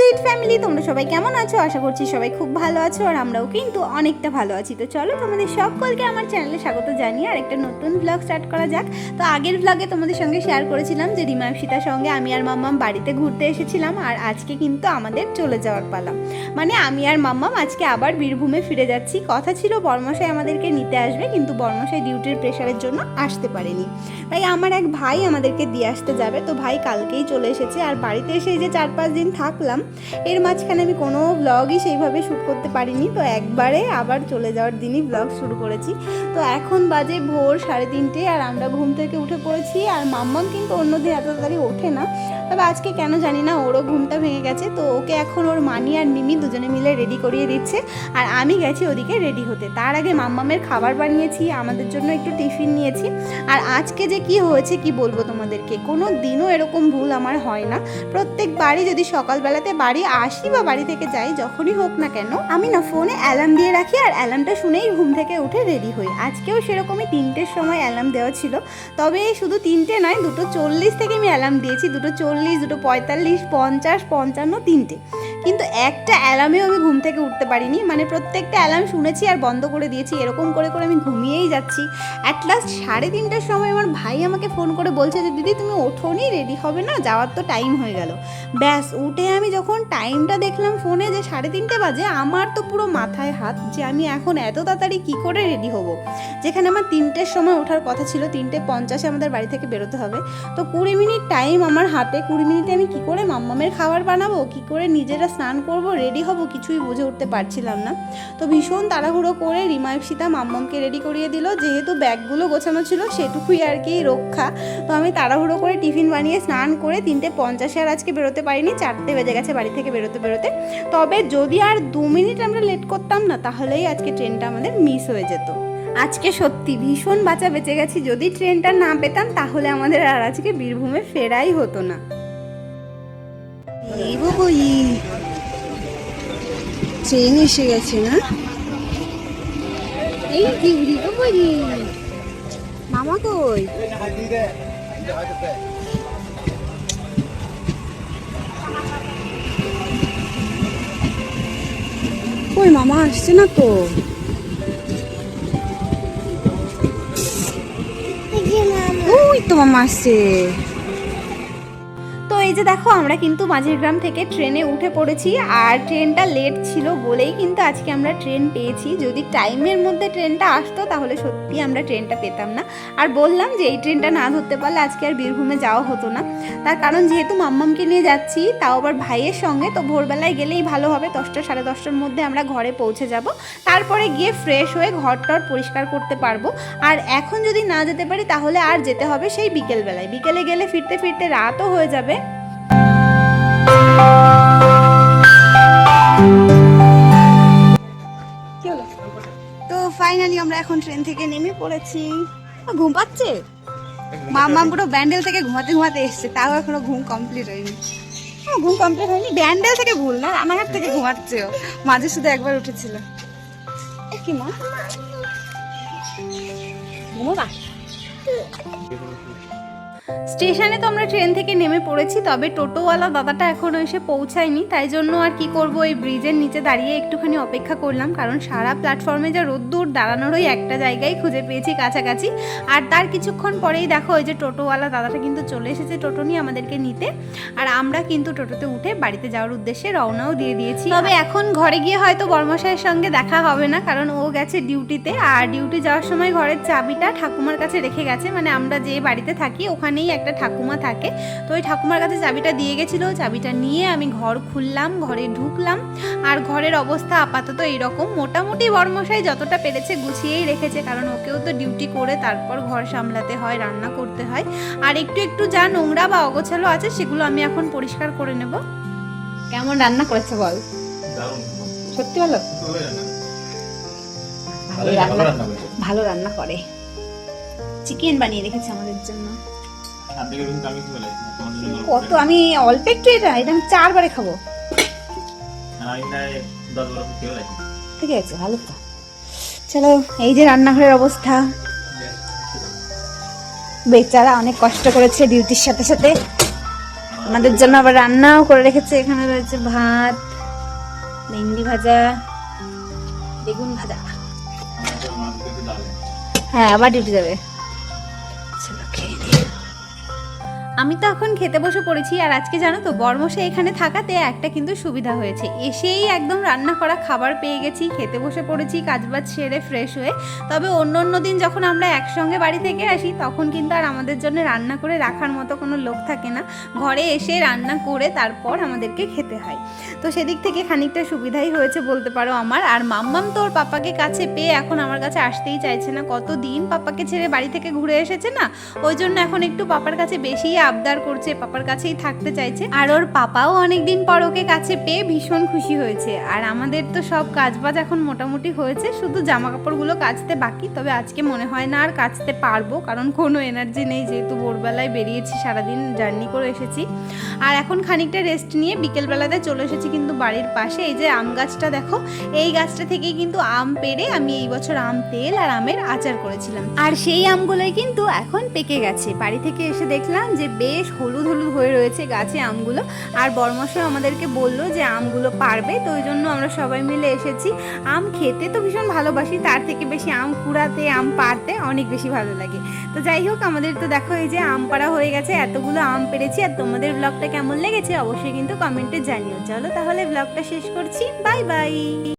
Sweet family, তোমরা সবাই কেমন আছো? আশা করছি সবাই খুব ভালো আছো, আর আমরাও কিন্তু অনেকটা ভালো আছি। তো চলো তোমাদের সকলকে আমার চ্যানেলে স্বাগত জানিয়ে আর একটা নতুন ব্লগ স্টার্ট করা যাক। তো আগের ব্লগে তোমাদের সঙ্গে শেয়ার করেছিলাম যে রিমাংশিতার সঙ্গে আমি আর মাম্মাম বাড়িতে ঘুরতে এসেছিলাম, আর আজকে কিন্তু আমাদের চলে যাওয়ার পালা। মানে আমি আর মাম্মাম আজকে আবার বীরভূমে ফিরে যাচ্ছি। কথা ছিল বর্মশাই আমাদেরকে নিতে আসবে, কিন্তু বর্মশাই ডিউটির প্রেশারের জন্য আসতে পারেনি, তাই আমার এক ভাই আমাদেরকে দিয়ে আসতে যাবে। তো ভাই কালকেই চলে এসেছে, আর বাড়িতে এসে যে 4-5 দিন থাকলাম, এর মাঝখানে আমি কোনো ব্লগই সেইভাবে শ্যুট করতে পারিনি। তো একবারে আবার চলে যাওয়ার দিনই ব্লগ শুরু করেছি। তো এখন বাজে ভোর 3:30, আর আমরা ঘুম থেকে উঠে পড়েছি। আর মাম্মাম কিন্তু অন্যদিন এত তাড়াতাড়ি ওঠে না, তবে আজকে কেন জানি না ওরও ঘুমটা ভেঙে গেছে। তো ওকে এখন ওর মানি আর মিমি দুজনে মিলে রেডি করিয়ে দিচ্ছে, আর আমি গেছি ওদিকে রেডি হতে। তার আগে মাম্মামের খাবার বানিয়েছি, আমাদের জন্য একটু টিফিন নিয়েছি। আর আজকে যে কি হয়েছে কি বলবো তোমাদেরকে, কোনো দিনও এরকম ভুল আমার হয় না। প্রত্যেকবারই যদি সকালবেলাতে বাড়ি আসি বা বাড়ি থেকে যাই, যখনই হোক না কেন, আমি না ফোনে অ্যালার্ম দিয়ে রাখি, আর অ্যালার্মটা শুনেই ঘুম থেকে উঠে রেডি হই। আজকেও সেরকমই 3টের সময় অ্যালার্ম দেওয়া ছিল, তবে শুধু 3টে নয়, 2:40 থেকে আমি অ্যালার্ম দিয়েছি। 2:40, 2:45, 50, 55, 3টে, কিন্তু একটা অ্যালার্মেও আমি ঘুম থেকে উঠতে পারিনি। মানে প্রত্যেকটা অ্যালার্ম শুনেছি আর বন্ধ করে দিয়েছি, এরকম করে করে আমি ঘুমিয়েই যাচ্ছি। অ্যাট লাস্ট 3:30টার সময় আমার ভাই আমাকে ফোন করে বলছে যে দিদি তুমি ওঠোনি, রেডি হবে না, যাওয়ার তো টাইম হয়ে গেল। ব্যাস উঠে আমি যখন টাইমটা দেখলাম ফোনে যে 3:30 বাজে, আমার তো পুরো মাথায় হাত যে আমি এখন এত তাড়াতাড়ি কী করে রেডি হব, যেখানে আমার 3টের সময় ওঠার কথা ছিল। 3:50 আমাদের বাড়ি থেকে বেরোতে হবে। তো 20 মিনিট টাইম আমার হাতে, 20 মিনিটে আমি কী করে মাম্মামের খাবার বানাবো, কী করে নিজেরা স্নান করব, রেডি হব, কিছুই বুঝে উঠতে পারছিলাম না। তো ভীষণ তাড়াহুড়ো করে রিমাংশিতা মাম্মামকে রেডি করিয়ে দিল। যেহেতু ব্যাগগুলো গোছানো ছিল সেটুকুই আর কি রক্ষা। তো আমি তাড়াহুড়ো করে টিফিন বানিয়ে স্নান করে 3:50 আর আজকে বেরোতে পারিনি, 4টে বেজে গেছে বাড়ি থেকে বেরোতে বেরোতে। তবে যদি আর 2 মিনিট আমরা লেট করতাম না, তাহলেই আজকে ট্রেনটা আমাদের মিস হয়ে যেত। আজকে সত্যি ভীষণ বাঁচা বেঁচে গেছি, যদি ট্রেনটা না পেতাম তাহলে আমাদের আর আজকে বীরভূমে ফেরাই হতো না। এই বাবুই ট্রেন এসে গেছে না, এই দিউরি বাবুই মামা কই? কই মামা আসছে না তো। ওই তো মামা আসছে। তো এই যে দেখো, আমরা কিন্তু মাঝের গ্রাম থেকে ট্রেনে উঠে পড়েছি, আর ট্রেনটা লেট ছিল বলেই কিন্তু আজকে আমরা ট্রেন পেয়েছি। যদি টাইমের মধ্যে ট্রেনটা আসতো তাহলে সত্যি আমরা ট্রেনটা পেতাম না। আর বললাম যে এই ট্রেনটা না ধরতে পারলে আজকে আর বীরভূমে যাওয়া হতো না। তার কারণ যেহেতু মাম্মামকে নিয়ে যাচ্ছি, তাও আবার ভাইয়ের সঙ্গে, তো ভোরবেলায় গেলেই ভালো হবে। 10টা 10:30টার মধ্যে আমরা ঘরে পৌঁছে যাব, তারপরে গিয়ে ফ্রেশ হয়ে ঘর টর পরিষ্কার করতে পারবো। আর এখন যদি না যেতে পারি তাহলে আর যেতে হবে সেই বিকেলবেলায়। বিকেলে গেলে ফিরতে ফিরতে রাতও হয়ে যাবে। তো ফাইনালি আমরা এখন ট্রেন থেকে নেমে পড়েছি। ঘুম পাচ্ছে মাম্মা, পুরো ব্যান্ডেল থেকে ঘুমাতে ঘুমাতে এসছে, তাও এখনো ঘুম কমপ্লিট হয়নি। ঘুম কমপ্লিট হয়নি, ব্যান্ডেল থেকে ভুল না, রানাঘাট থেকে ঘুমাচ্ছে ও। মাঝে শুধু একবার উঠেছিল। কি মা ঘুমোবা? স্টেশনে তো আমরা ট্রেন থেকে নেমে পড়েছি, তবে টোটোওয়ালা দাদাটা এখনও এসে পৌঁছায়নি। তাই জন্য আর কি করব, এই ব্রিজের নিচে দাঁড়িয়ে একটুখানি অপেক্ষা করলাম, কারণ সারা প্ল্যাটফর্মে যা রোদ্দুর, দাঁড়ানোরই একটা জায়গায় খুঁজে পেয়েছি কাছাকাছি। আর তার কিছুক্ষণ পরেই দেখো ওই যে টোটোওয়ালা দাদাটা কিন্তু চলে এসেছে টোটো নিয়ে আমাদেরকে নিতে। আর আমরা কিন্তু টোটোতে উঠে বাড়িতে যাওয়ার উদ্দেশ্যে রওনাও দিয়ে দিয়েছি। তবে এখন ঘরে গিয়ে হয়তো বর্মশাইয়ের সঙ্গে দেখা হবে না, কারণ ও গেছে ডিউটিতে। আর ডিউটি যাওয়ার সময় ঘরের চাবিটা ঠাকুমার কাছে রেখে গেছে। মানে আমরা যে বাড়িতে থাকি ওখানেই একটা ঠাকুমা থাকে, তো ওই ঠাকুমার কাছে চাবিটা দিয়ে গেছিল। চাবিটা নিয়ে আমি ঘর খুললাম, ঘরে ঢুকলাম। আর ঘরের অবস্থা আপাতত এইরকম। মোটামুটি বর্মশাই যতটা পেরেছে গুছিয়েই রেখেছে, কারণ ওকেও তো ডিউটি করে তারপর ঘর সামলাতে হয়, রান্না করতে হয়। আর একটু একটু যা নোংরা বা অগোছালো আছে সেগুলো আমি এখন পরিষ্কার করে নেব। কেমন রান্না করেছে বল? সত্যি ভালো, ভালো রান্না করে। চিকেন বানিয়ে রেখেছে আমাদের জন্য। কত, আমি অল্প একটু, এটা আমি 4 বারে খাবো। ঠিক আছে, ভালো তো। চলো, এই যে রান্নাঘরের অবস্থা। বেচারা অনেক কষ্ট করেছে ডিউটির সাথে সাথে। আমাদের জন্য আবার রান্নাও করে রেখেছে। এখানে রয়েছে ভাত, ভেন্ডি ভাজা, বেগুন ভাজা। হ্যাঁ, আবার ডিউটি যাবে। চলো খেয়ে নিই। আমি তো এখন খেতে বসে পড়েছি। আর আজকে জানো তো বরমশাই এখানে থাকাতে একটা কিন্তু সুবিধা হয়েছে, এসেই একদম রান্না করা খাবার পেয়ে গেছি, খেতে বসে পড়েছি কাজবাজ সেরে ফ্রেশ হয়ে। তবে অন্য দিন যখন আমরা একসঙ্গে বাড়ি থেকে আসি তখন কিন্তু আর আমাদের জন্য রান্না করে রাখার মতো কোনো লোক থাকে না, ঘরে এসে রান্না করে তারপর আমাদেরকে খেতে হয়। তো সেদিক থেকে খানিকটা সুবিধাই হয়েছে বলতে পারো আমার। আর মাম্মাম তো ওর পাপাকে কাছে পেয়ে এখন আমার কাছে আসতেই চাইছে না, কতদিন পাপাকে ছেড়ে বাড়ি থেকে ঘুরে এসেছে না, ওই জন্য এখন একটু পাপার কাছে বেশি আবদার করছে, পাপার কাছেই থাকতে চাইছে। আর ওর পাপাও অনেকদিন পর ওকে কাছে পেয়ে ভীষণ খুশি হয়েছে। আর আমাদের তো সব কাজবাজ এখন মোটামুটি হয়েছে, শুধু জামা কাপড়গুলো কাচতে বাকি। তবে আজকে মনে হয় না আর কাচতে পারবো, কারণ কোনো এনার্জি নেই, যেহেতু ভোরবেলায় বেরিয়েছি, সারাদিন জার্নি করে এসেছি। আর এখন খানিকটা রেস্ট নিয়ে বিকেলবেলাতে চলে এসেছি কিন্তু বাড়ির পাশে। এই যে আম গাছটা দেখো, এই গাছটা থেকেই কিন্তু আম পেড়ে আমি এই বছর আম তেল আর আমের আচার করেছিলাম। আর সেই আমগুলোই কিন্তু এখন পেকে গেছে। বাড়ি থেকে এসে দেখলাম যে বেশ হলুদ হলুদ হয়ে রয়েছে গাছে আমগুলো। আর বরমশাই আমাদেরকে বললো যে আমগুলো পারবে, তো ওই জন্য আমরা সবাই মিলে এসেছি। আম খেতে তো ভীষণ ভালোবাসি, তার থেকে বেশি আম কুড়াতে, আম পাড়তে অনেক বেশি ভালো লাগে। তো যাই হোক, আমাদের তো দেখো এই যে আম পাড়া হয়ে গেছে, এতগুলো আম পেড়েছি। আর তোমাদের ব্লগটা কেমন লেগেছে অবশ্যই কিন্তু কমেন্টে জানিও। চলো তাহলে ব্লগটা শেষ করছি, বাই বাই।